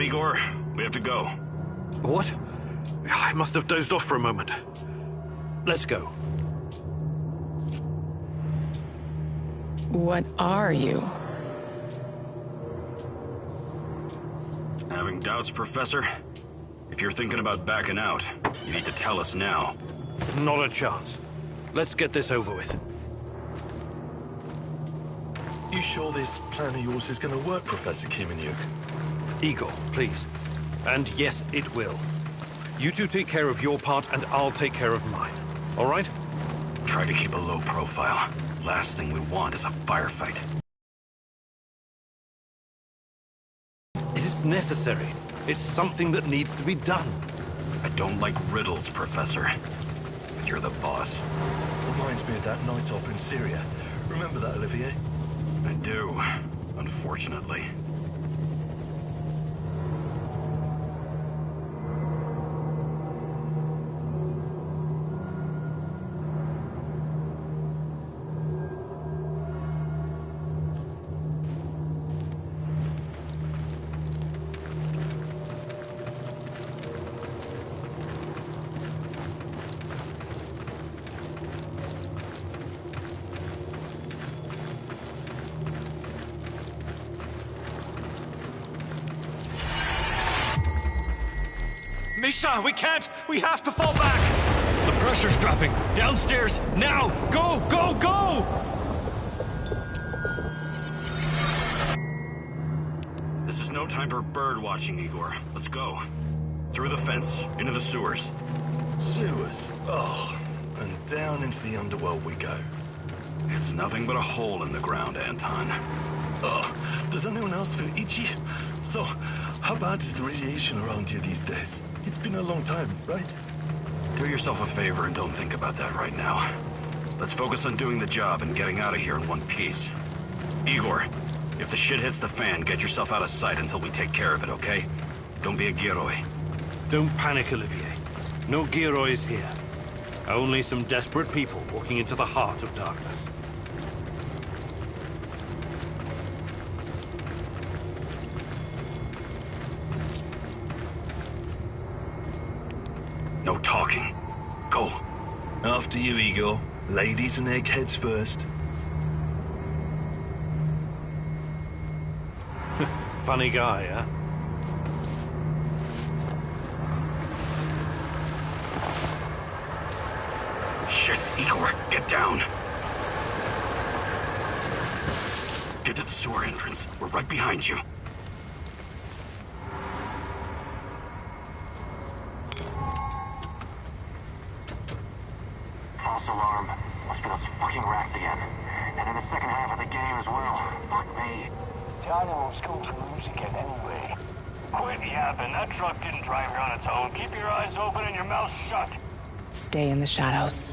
up, Igor. We have to go. What? I must have dozed off for a moment. Let's go. What are you? Having doubts, Professor? If you're thinking about backing out, you need to tell us now. Not a chance. Let's get this over with. You sure this plan of yours is going to work, Professor Chemobylite? Igor, please. And yes, it will. You two take care of your part, and I'll take care of mine. All right? Try to keep a low profile. Last thing we want is a firefight. It is necessary. It's something that needs to be done. I don't like riddles, Professor. But you're the boss. Reminds me of that night op in Syria. Remember that, Olivier? I do, unfortunately. Misha, we can't! We have to fall back! The pressure's dropping. Downstairs, now! Go, go, go! This is no time for bird watching, Igor. Let's go. Through the fence, into the sewers. Sewers? Oh, and down into the underworld we go. It's nothing but a hole in the ground, Anton. Oh, does anyone else feel itchy? So, how bad is the radiation around here these days? It's been a long time, right? Do yourself a favor and don't think about that right now. Let's focus on doing the job and getting out of here in one piece. Igor, if the shit hits the fan, get yourself out of sight until we take care of it, okay? Don't be a Gilroy. Don't panic, Olivier. No Giroys here. Only some desperate people walking into the heart of darkness. No talking. Go. After you, Igor. Ladies and eggheads first. Funny guy, huh? Shit, Igor, get down. Get to the sewer entrance. We're right behind you. False alarm. Must be those fucking rats again. And in the second half of the game as well. Fuck me. Dynamos go to lose again anyway. Quit yapping. That truck didn't drive here on its own. Keep your eyes open and your mouth shut. Stay in the shadows.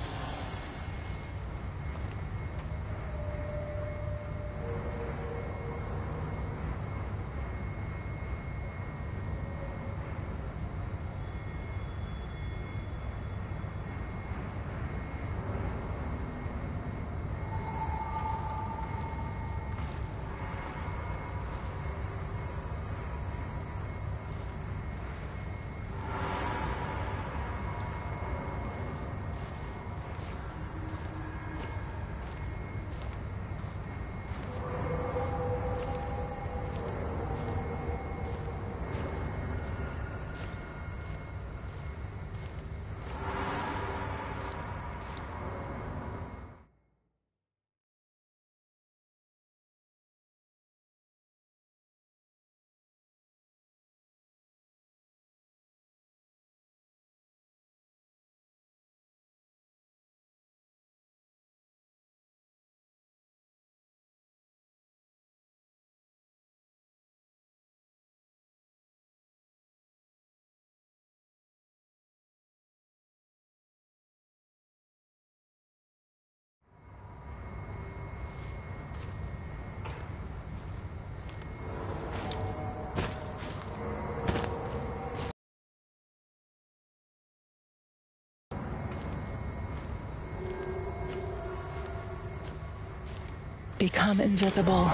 Become invisible.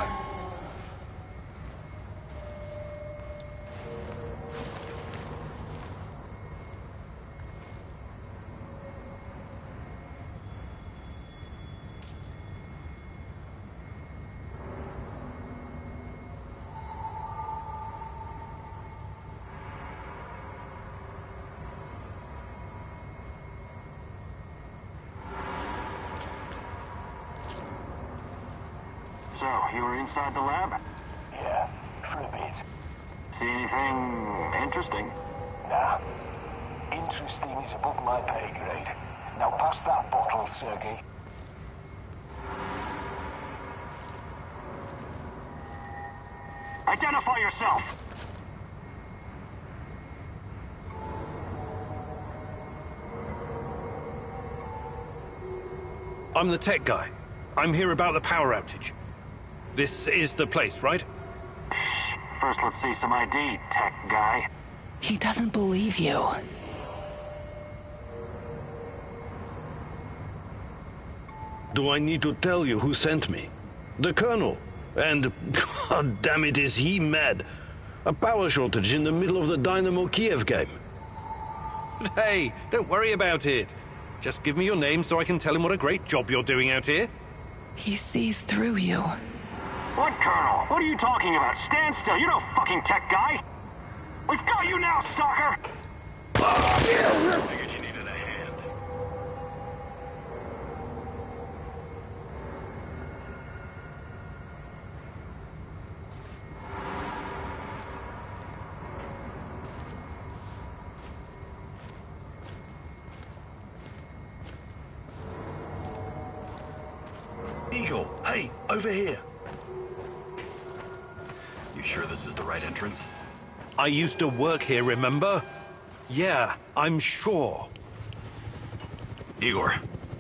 So, you were inside the lab? Yeah, for a bit. See anything interesting? Nah. Interesting is above my pay grade. Now pass that bottle, Sergey. Identify yourself! I'm the tech guy. I'm here about the power outage. This is the place, right? First, let's see some ID, tech guy. He doesn't believe you. Do I need to tell you who sent me? The Colonel. And, god damn it, is he mad. A power shortage in the middle of the Dynamo Kiev game. But hey, don't worry about it. Just give me your name so I can tell him what a great job you're doing out here. He sees through you. What, Colonel? What are you talking about? Stand still, you're no fucking tech guy! We've got you now, stalker! Figured you needed a hand. Eagle, hey, over here. You sure this is the right entrance? I used to work here, remember? Yeah, I'm sure. Igor,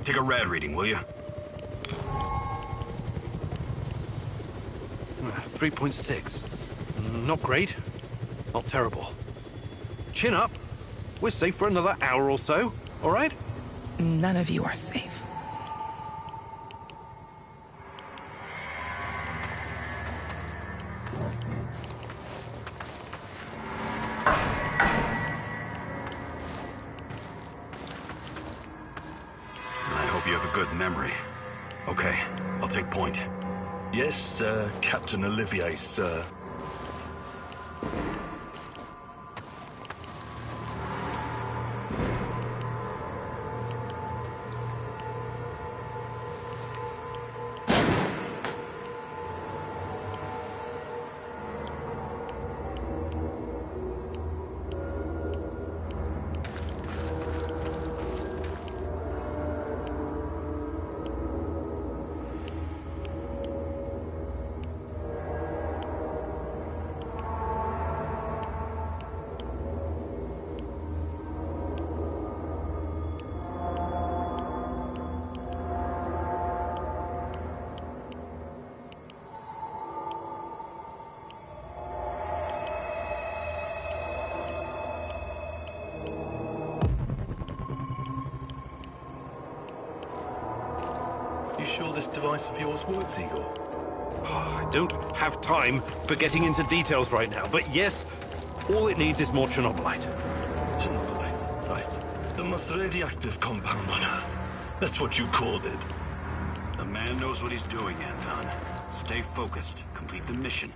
take a rad reading, will you? 3.6. Not great. Not terrible. Chin up. We're safe for another hour or so, all right? None of you are safe. I hope you have a good memory. Okay, I'll take point. Yes, Captain Olivier, sir. You sure this device of yours works, Igor? I don't have time for getting into details right now, but yes, all it needs is more Chemobylite. Chemobylite, right. The most radioactive compound on Earth. That's what you called it. The man knows what he's doing, Anton. Stay focused. Complete the mission.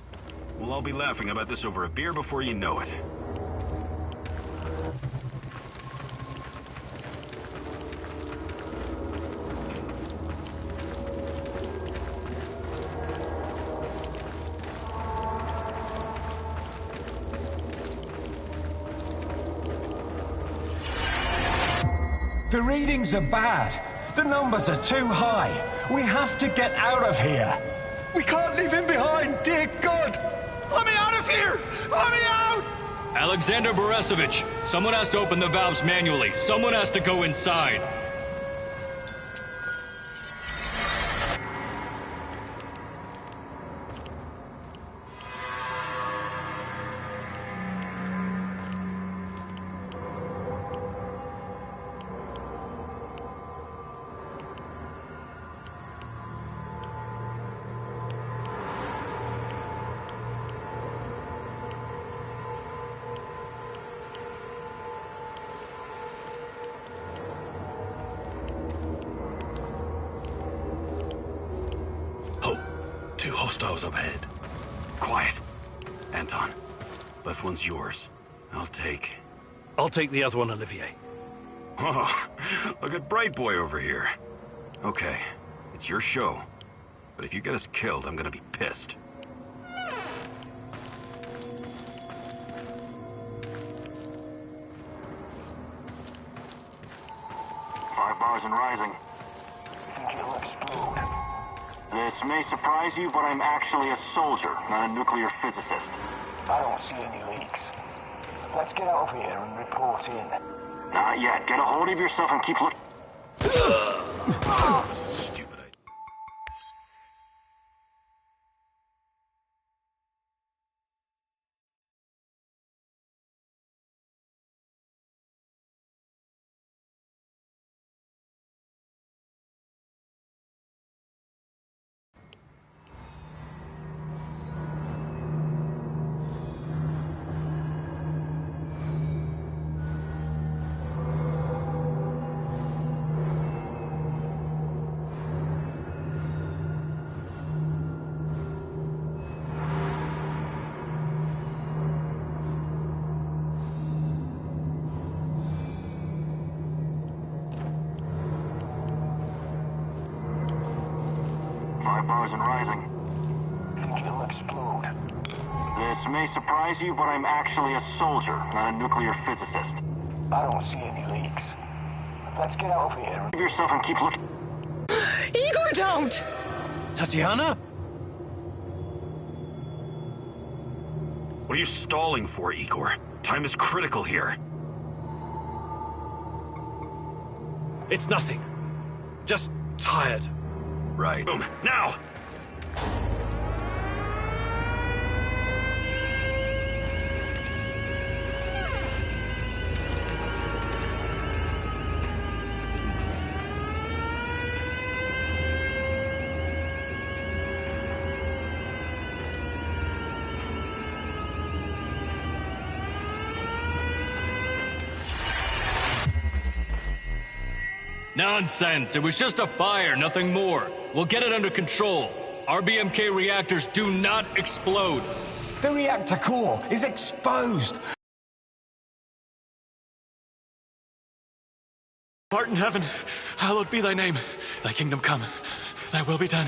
We'll all be laughing about this over a beer before you know it. The readings are bad. The numbers are too high. We have to get out of here. We can't leave him behind, dear God! Let me out of here! Let me out! Alexander Borisovich, someone has to open the valves manually. Someone has to go inside. Two hostiles up ahead. Quiet. Anton, left one's yours. I'll take the other one, Olivier. Oh, look at Bright Boy over here. Okay, it's your show. But if you get us killed, I'm gonna be pissed. Five bars and rising. Think it'll explode? This may surprise you, but I'm actually a soldier, not a nuclear physicist. I don't see any leaks. Let's get out of here and report in. Not yet. Get a hold of yourself and keep looking. This is stupid. 5 bars and rising. Think it'll explode? This may surprise you, but I'm actually a soldier, not a nuclear physicist. I don't see any leaks. Let's get out of here. Give yourself and keep looking. Igor, don't! Tatiana? What are you stalling for, Igor? Time is critical here. It's nothing. Just tired. Right. Boom. Now! Nonsense. It was just a fire, nothing more. We'll get it under control. RBMK reactors do not explode. The reactor core is exposed. Art in heaven, hallowed be thy name. Thy kingdom come. Thy will be done.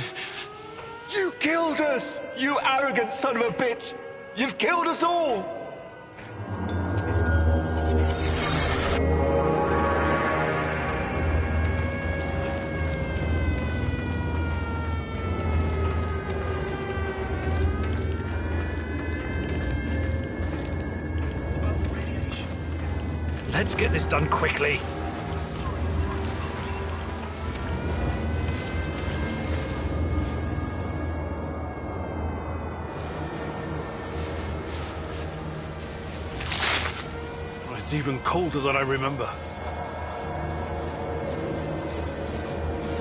You killed us! You arrogant son of a bitch! You've killed us all! Let's get this done quickly. It's even colder than I remember.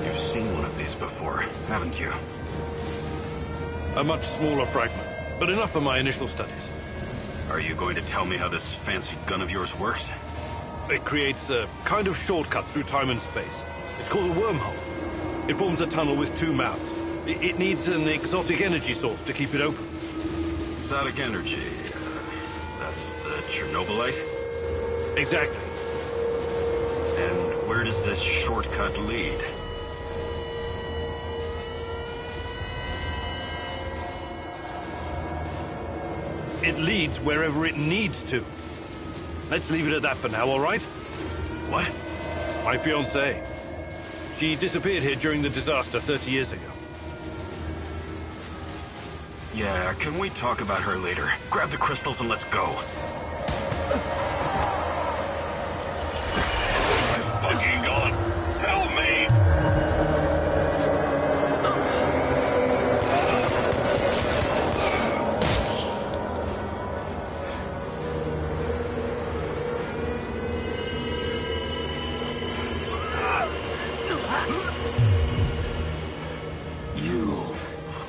You've seen one of these before, haven't you? A much smaller fragment, but enough for my initial studies. Are you going to tell me how this fancy gun of yours works? It creates a kind of shortcut through time and space. It's called a wormhole. It forms a tunnel with two mouths. It needs an exotic energy source to keep it open. Exotic energy. That's the Chemobylite? Exactly. And where does this shortcut lead? It leads wherever it needs to. Let's leave it at that for now, all right? What? My fiancée. She disappeared here during the disaster 30 years ago. Yeah, can we talk about her later? Grab the crystals and let's go. My fucking God! Help me!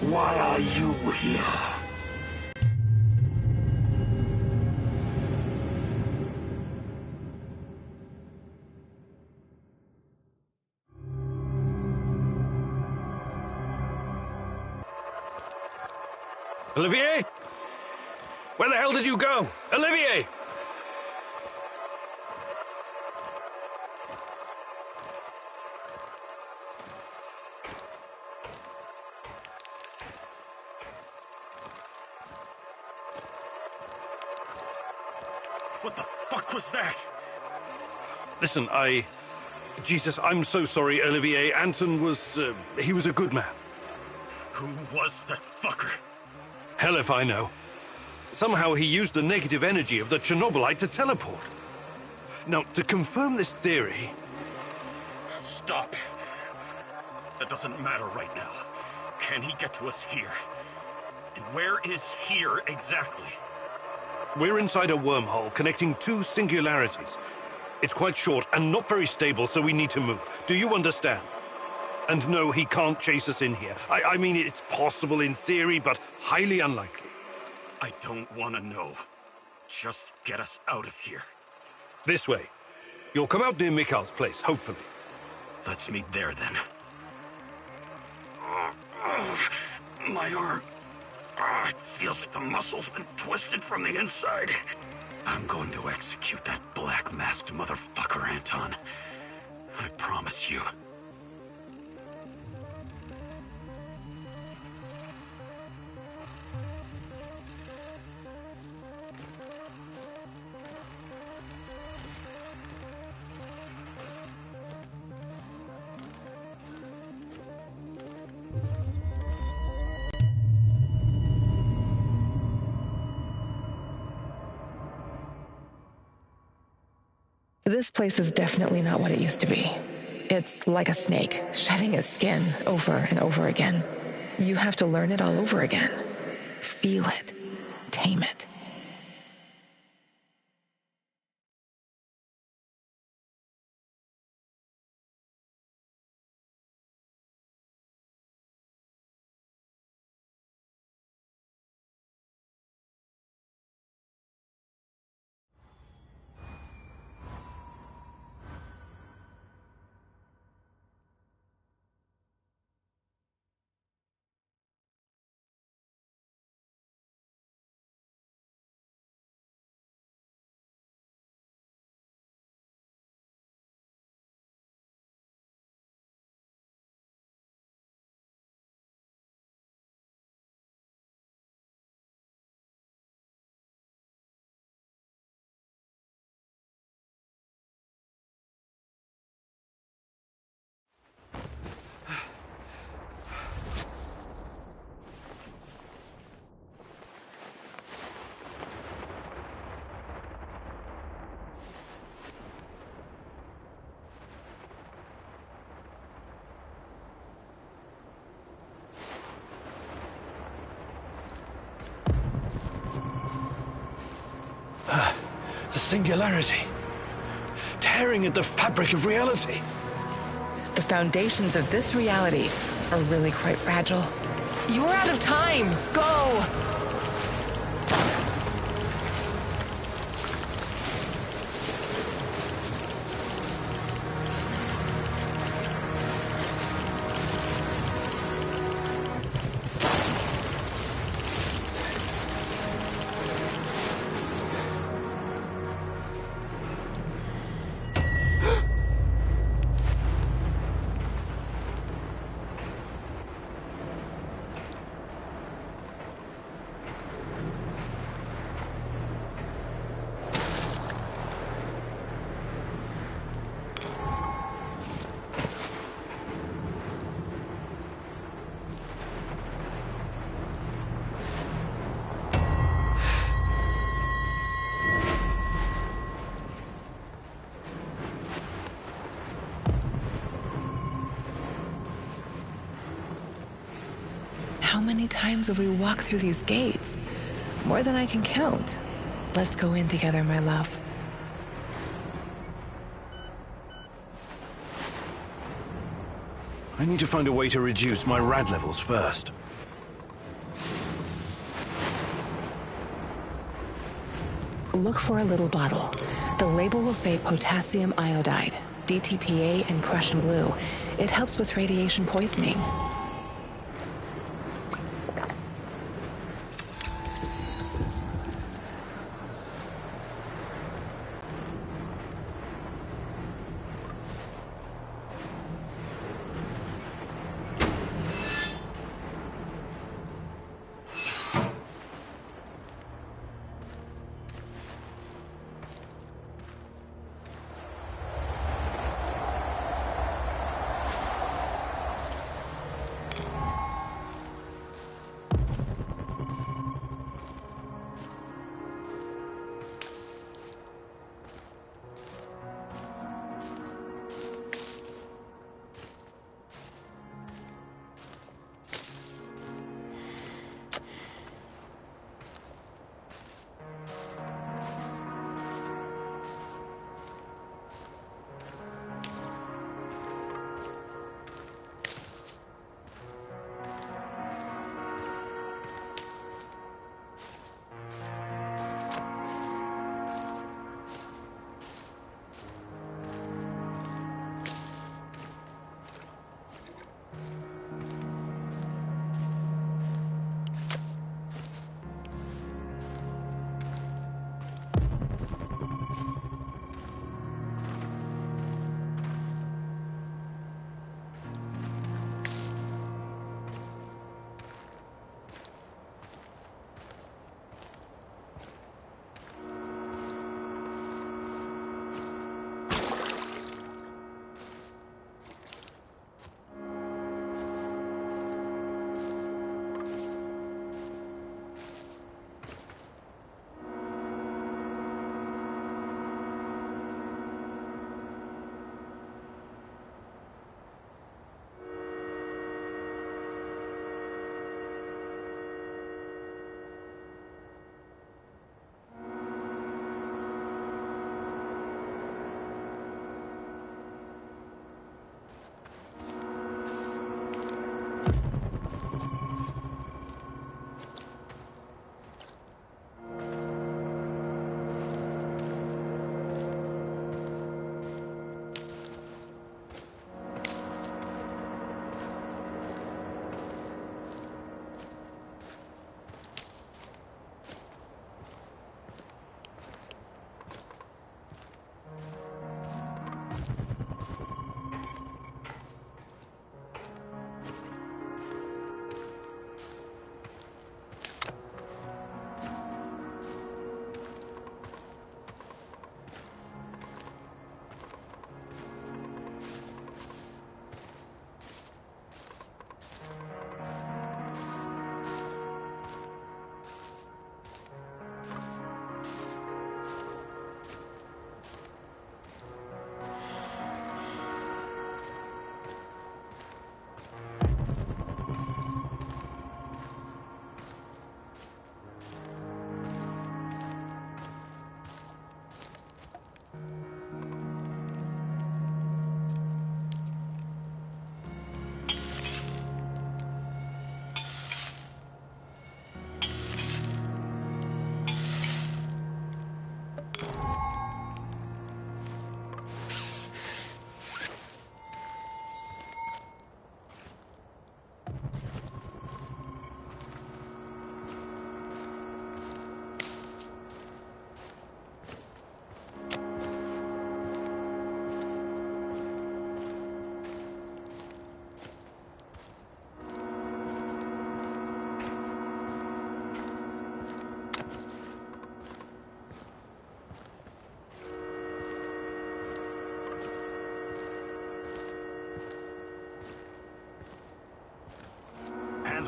Why are you here? Olivier? Where the hell did you go? Olivier! What the fuck was that? Listen, Jesus, I'm so sorry, Olivier. Anton was, he was a good man. Who was that fucker? Hell if I know. Somehow he used the negative energy of the Chemobylite to teleport. Now, to confirm this theory... Stop. That doesn't matter right now. Can he get to us here? And where is here exactly? We're inside a wormhole connecting two singularities. It's quite short and not very stable, so we need to move. Do you understand? And no, he can't chase us in here. I mean, it's possible in theory, but highly unlikely. I don't want to know. Just get us out of here. This way. You'll come out near Mikhail's place, hopefully. Let's meet there, then. My arm. It feels like the muscle's been twisted from the inside. I'm going to execute that black-masked motherfucker, Anton. I promise you. This place is definitely not what it used to be. It's like a snake, shedding its skin over and over again. You have to learn it all over again. Feel it. Tame it. The singularity. Tearing at the fabric of reality. The foundations of this reality are really quite fragile. You're out of time! Go! How many times have we walked through these gates? More than I can count. Let's go in together, my love. I need to find a way to reduce my rad levels first. Look for a little bottle. The label will say potassium iodide, DTPA, and Prussian blue. It helps with radiation poisoning.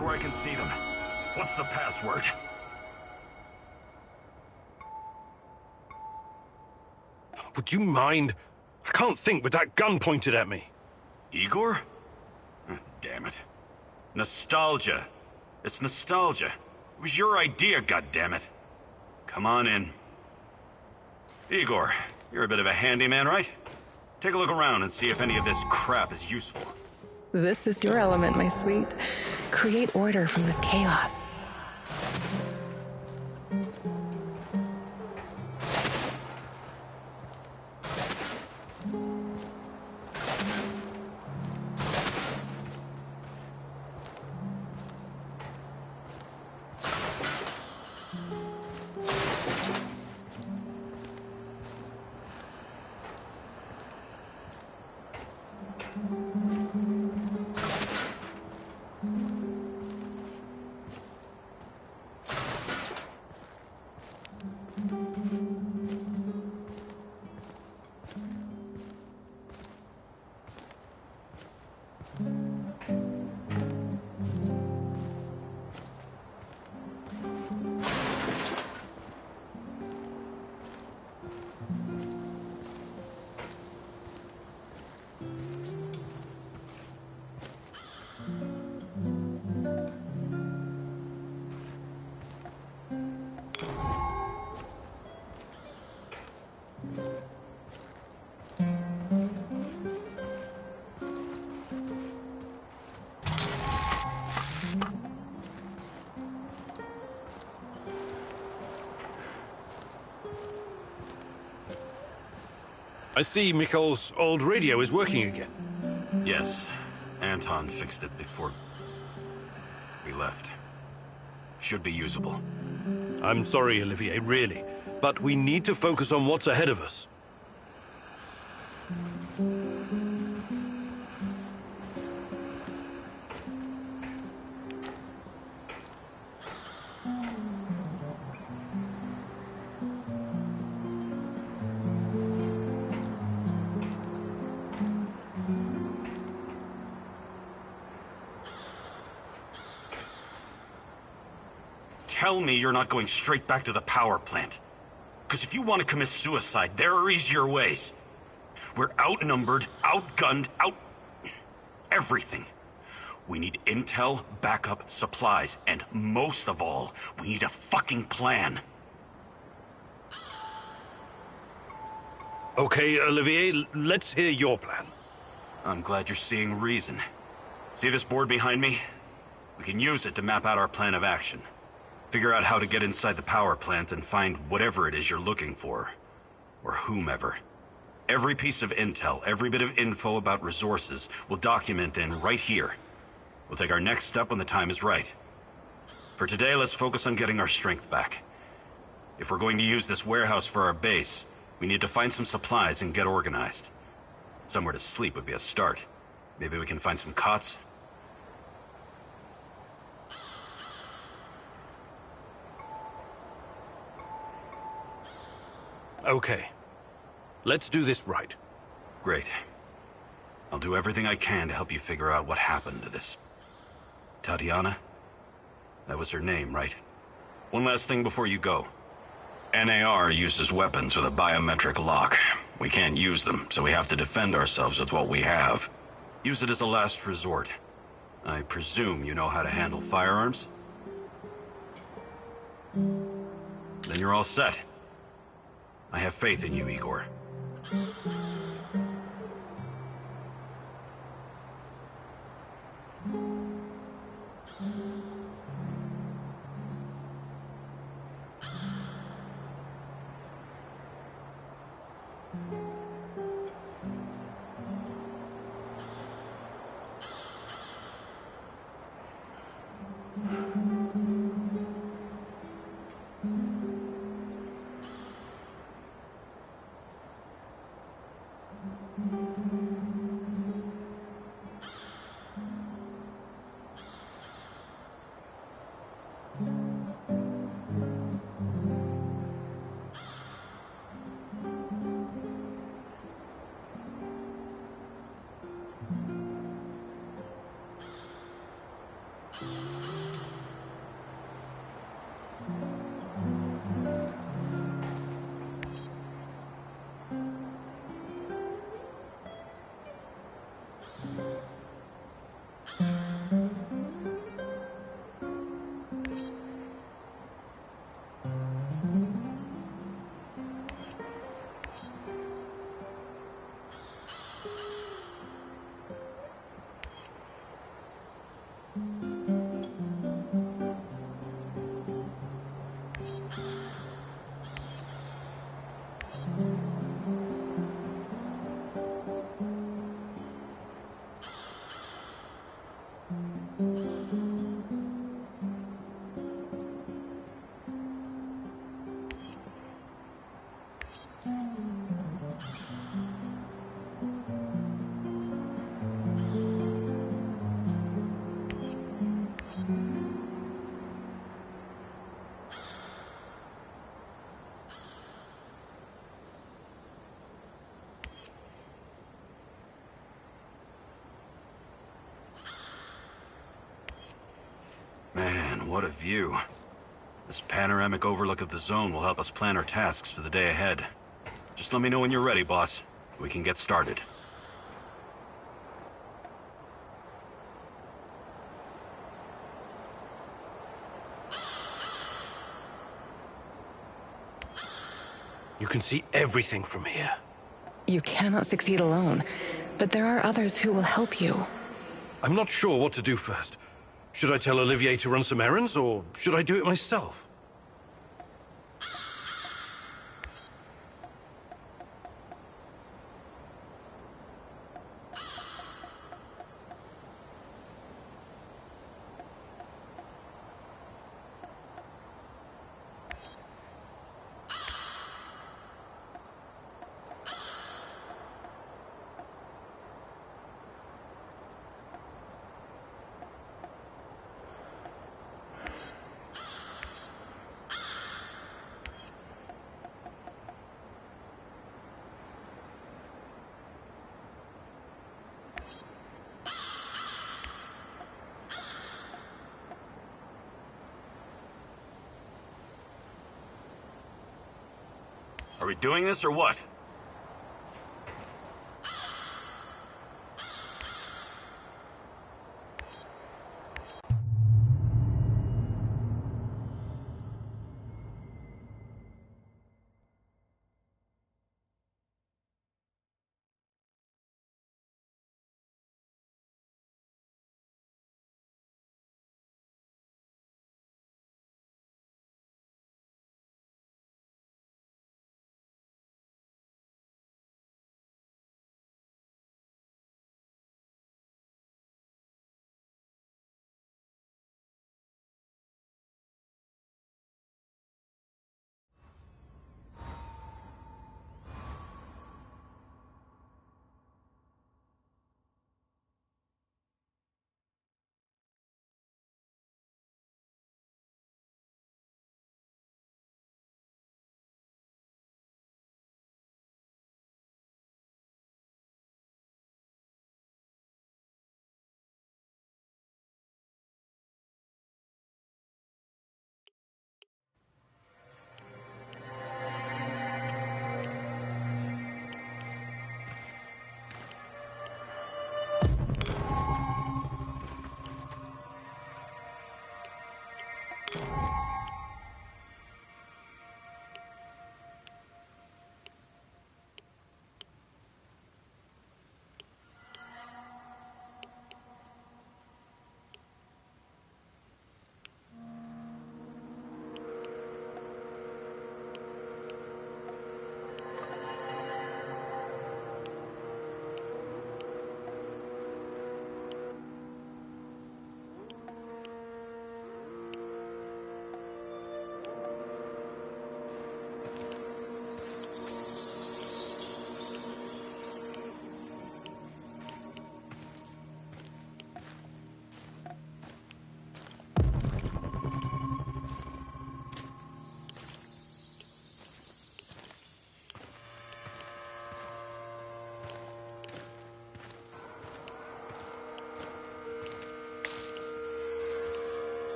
to where I can see them. What's the password? Would you mind? I can't think with that gun pointed at me. Igor? Damn it. Nostalgia. It's nostalgia. It was your idea, goddammit. Come on in. Igor, you're a bit of a handyman, right? Take a look around and see if any of this crap is useful. This is your element, my sweet. Create order from this chaos. I see Mikhail's old radio is working again. Yes, Anton fixed it before we left. Should be usable. I'm sorry, Olivier, really. But we need to focus on what's ahead of us. Tell me you're not going straight back to the power plant. Because if you want to commit suicide, there are easier ways. We're outnumbered, outgunned, everything. We need intel, backup, supplies, and most of all, we need a fucking plan. Okay, Olivier, let's hear your plan. I'm glad you're seeing reason. See this board behind me? We can use it to map out our plan of action. Figure out how to get inside the power plant and find whatever it is you're looking for. Or whomever. Every piece of intel, every bit of info about resources, we'll document in right here. We'll take our next step when the time is right. For today, let's focus on getting our strength back. If we're going to use this warehouse for our base, we need to find some supplies and get organized. Somewhere to sleep would be a start. Maybe we can find some cots. Okay. Let's do this right. Great. I'll do everything I can to help you figure out what happened to this... Tatiana? That was her name, right? One last thing before you go. NAR uses weapons with a biometric lock. We can't use them, so we have to defend ourselves with what we have. Use it as a last resort. I presume you know how to handle firearms? Then you're all set. I have faith in you, Igor. Man, what a view. This panoramic overlook of the zone will help us plan our tasks for the day ahead. Just let me know when you're ready, boss. We can get started. You can see everything from here. You cannot succeed alone, but there are others who will help you. I'm not sure what to do first. Should I tell Olivier to run some errands, or should I do it myself? Are we doing this or what?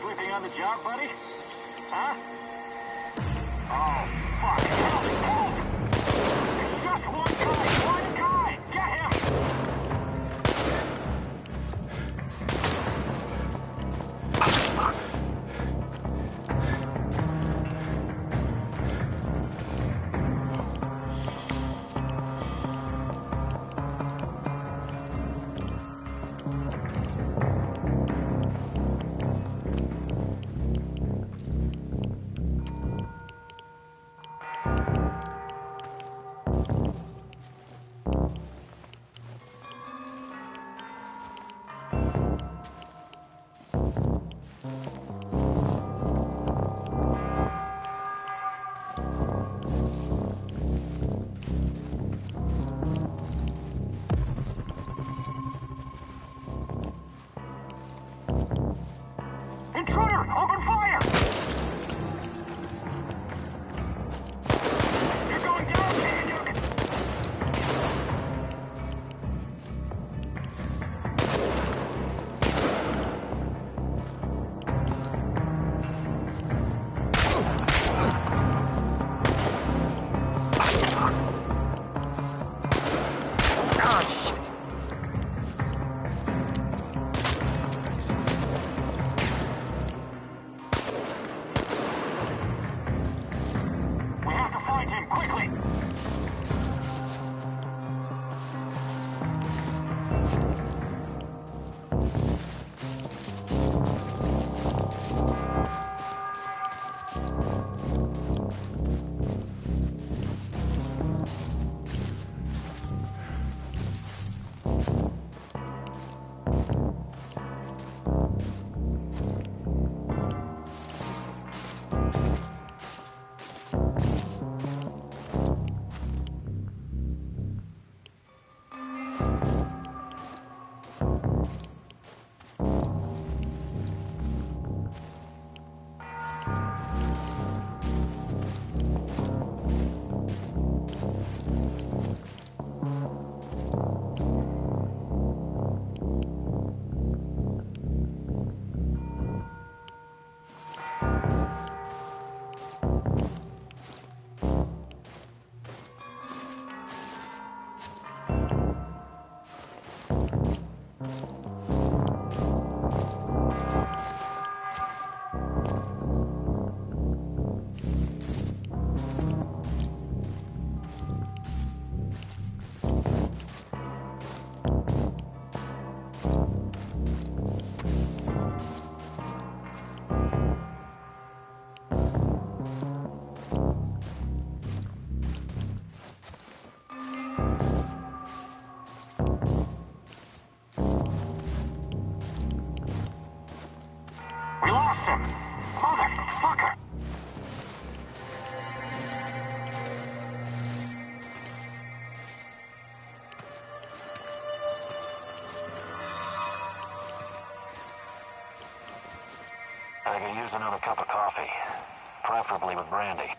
Sleeping on the job, buddy? Huh? Oh, fuck. Help! Help! It's just one guy! One guy! Get him! Intruder! Open fire! You're going down, Canyon! We lost him! Motherfucker! I could use another cup of coffee, preferably with brandy.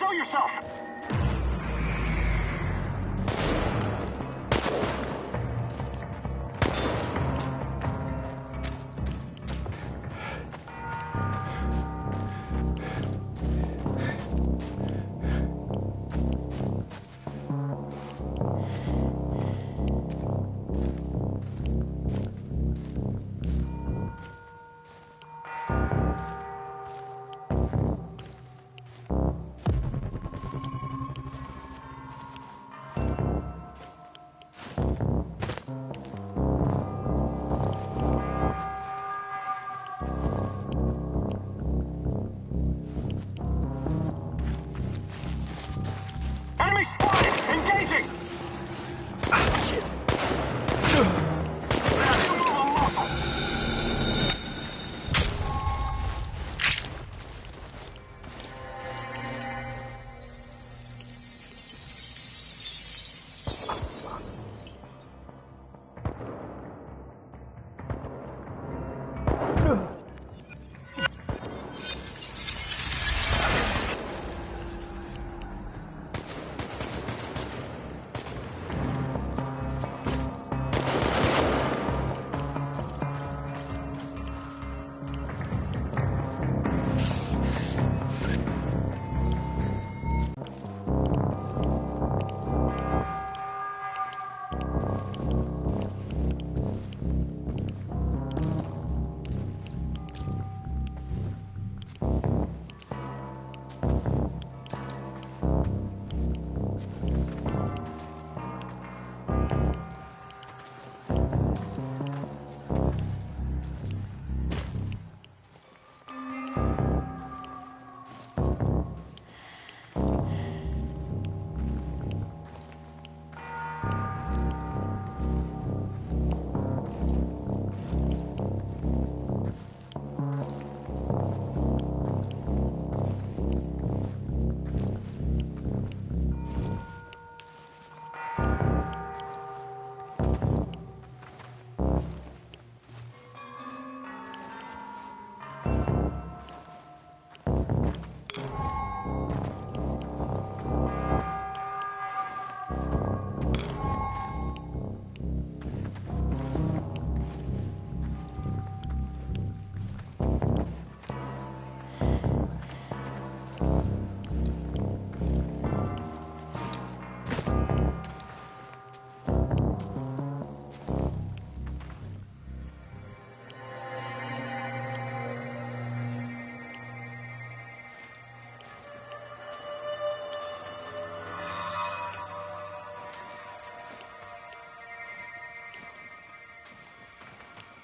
Show yourself! Enemy spotted! Engaging! Ah, shit! You move a muscle!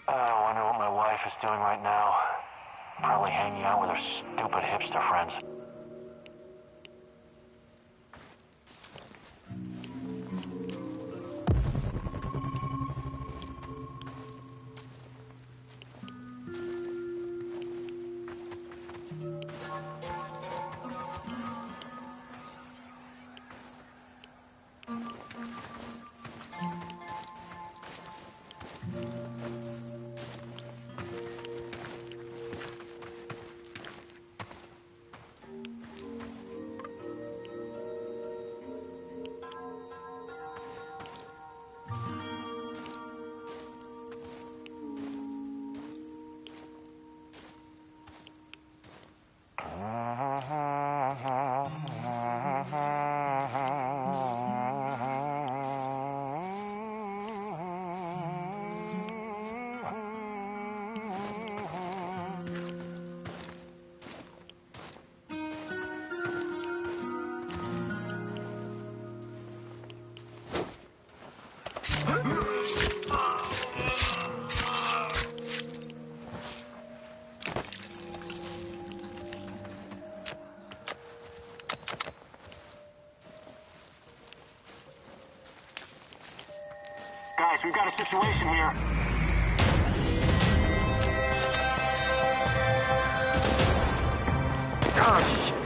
I wonder what my wife is doing right now. Probably hanging out with her stupid hipster friends. Guys, we've got a situation here. Oh, shit.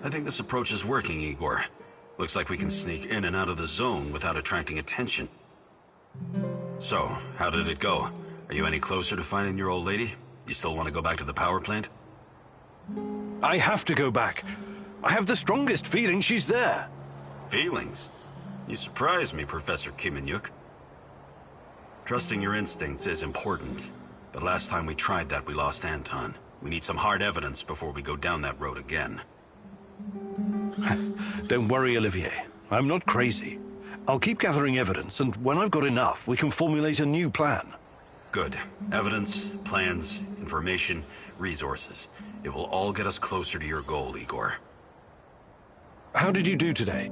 I think this approach is working, Igor. Looks like we can sneak in and out of the zone without attracting attention. So, how did it go? Are you any closer to finding your old lady? You still want to go back to the power plant? I have to go back. I have the strongest feeling she's there. Feelings? You surprise me, Professor Chemobylite. Trusting your instincts is important, but last time we tried that, we lost Anton. We need some hard evidence before we go down that road again. Don't worry, Olivier. I'm not crazy. I'll keep gathering evidence, and when I've got enough, we can formulate a new plan. Good. Evidence, plans, information, resources. It will all get us closer to your goal, Igor. How did you do today?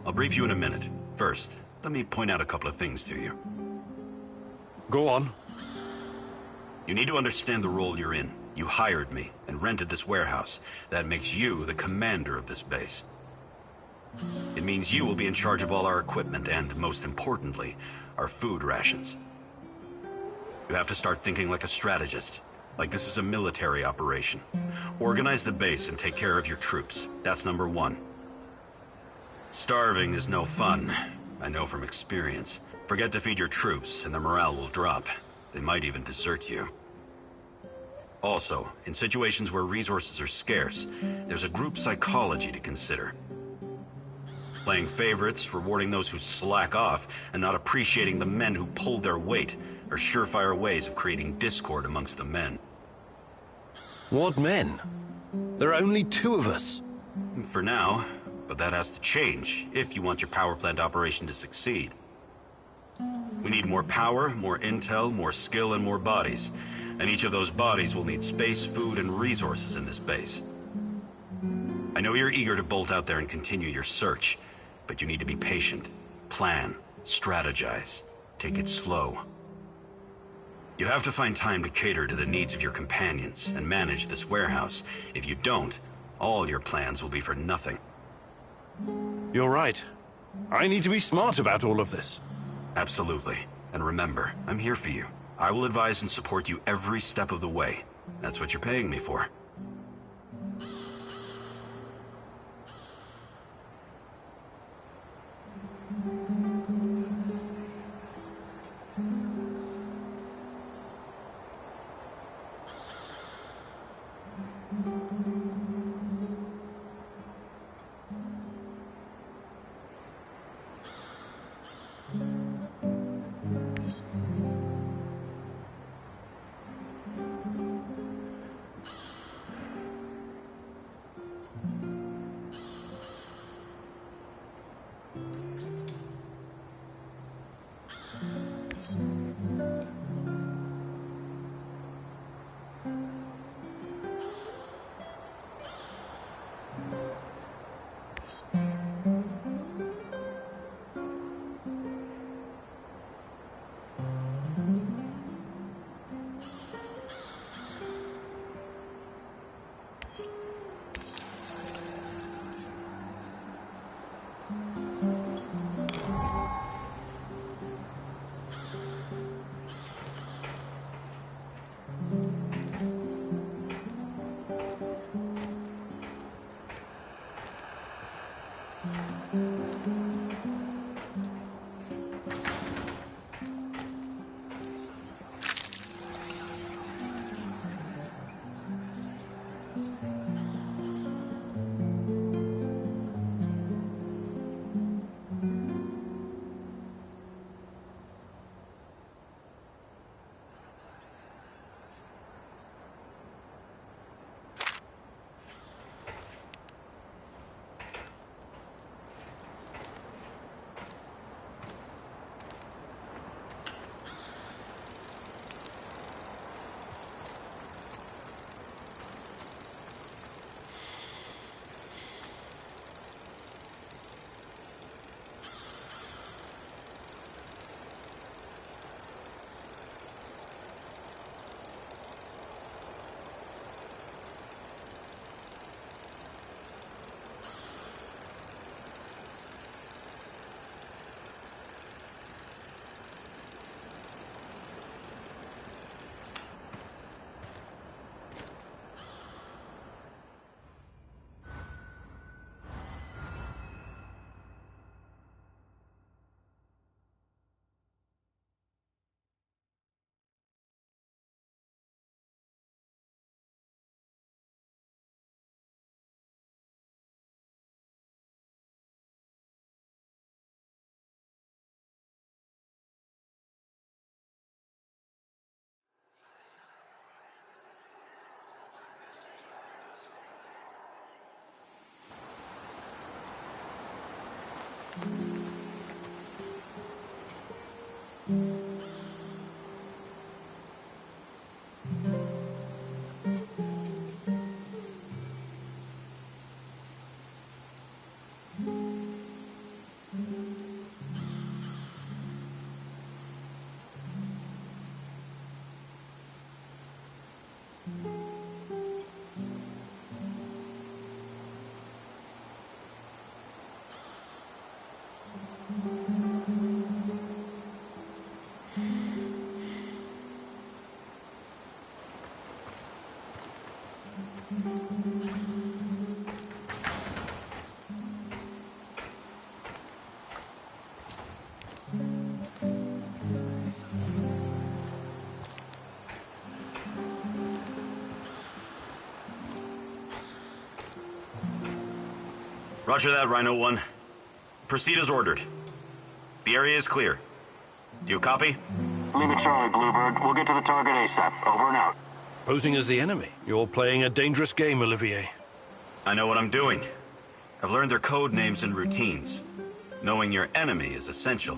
I'll brief you in a minute. First, let me point out a couple of things to you. Go on. You need to understand the role you're in. You hired me and rented this warehouse. That makes you the commander of this base. It means you will be in charge of all our equipment and, most importantly, our food rations. You have to start thinking like a strategist, like this is a military operation. Organize the base and take care of your troops. That's number one. Starving is no fun. I know from experience. Forget to feed your troops and their morale will drop. They might even desert you. Also, in situations where resources are scarce, there's a group psychology to consider. Playing favorites, rewarding those who slack off, and not appreciating the men who pull their weight are surefire ways of creating discord amongst the men. What men? There are only 2 of us. For now, but that has to change if you want your power plant operation to succeed. We need more power, more intel, more skill, and more bodies. And each of those bodies will need space, food, and resources in this base. I know you're eager to bolt out there and continue your search, but you need to be patient, plan, strategize, take it slow. You have to find time to cater to the needs of your companions and manage this warehouse. If you don't, all your plans will be for nothing. You're right. I need to be smart about all of this. Absolutely. And remember, I'm here for you. I will advise and support you every step of the way. That's what you're paying me for. Roger that, Rhino 1. Proceed as ordered. The area is clear. Do you copy? Leave it, Charlie, Bluebird. We'll get to the target ASAP. Over and out. Posing as the enemy. You're playing a dangerous game, Olivier. I know what I'm doing. I've learned their code names and routines. Knowing your enemy is essential.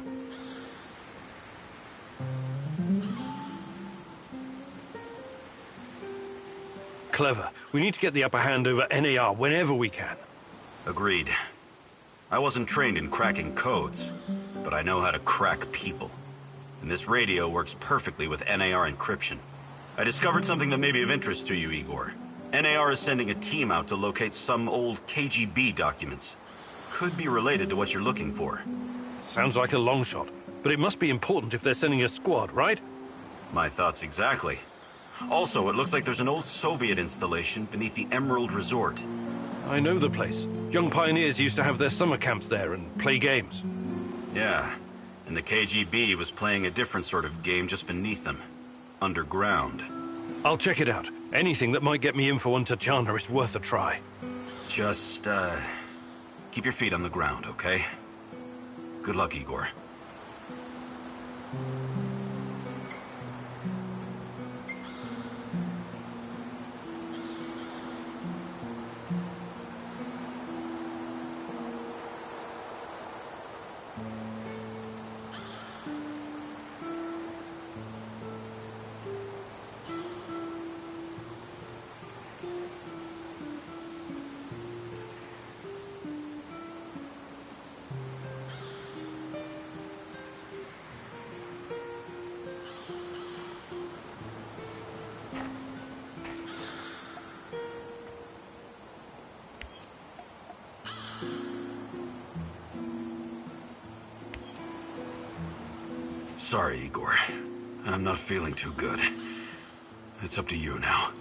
Clever. We need to get the upper hand over NAR whenever we can. Agreed. I wasn't trained in cracking codes, but I know how to crack people. And this radio works perfectly with NAR encryption. I discovered something that may be of interest to you, Igor. NAR is sending a team out to locate some old KGB documents. Could be related to what you're looking for. Sounds like a long shot, but it must be important if they're sending a squad, right? My thoughts exactly. Also, it looks like there's an old Soviet installation beneath the Emerald Resort. I know the place. Young pioneers used to have their summer camps there and play games. Yeah, and the KGB was playing a different sort of game just beneath them. Underground. I'll check it out. Anything that might get me info on Tatiana is worth a try. Just, keep your feet on the ground, okay? Good luck, Igor. Sorry, Igor. I'm not feeling too good. It's up to you now.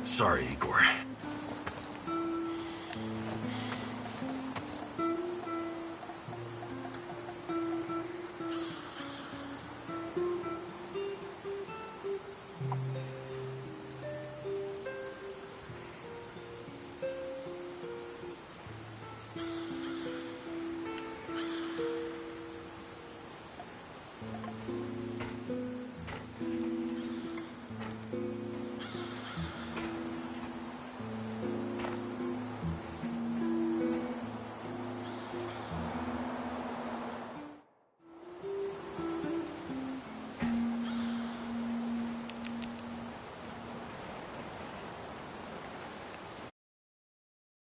Sorry, Igor.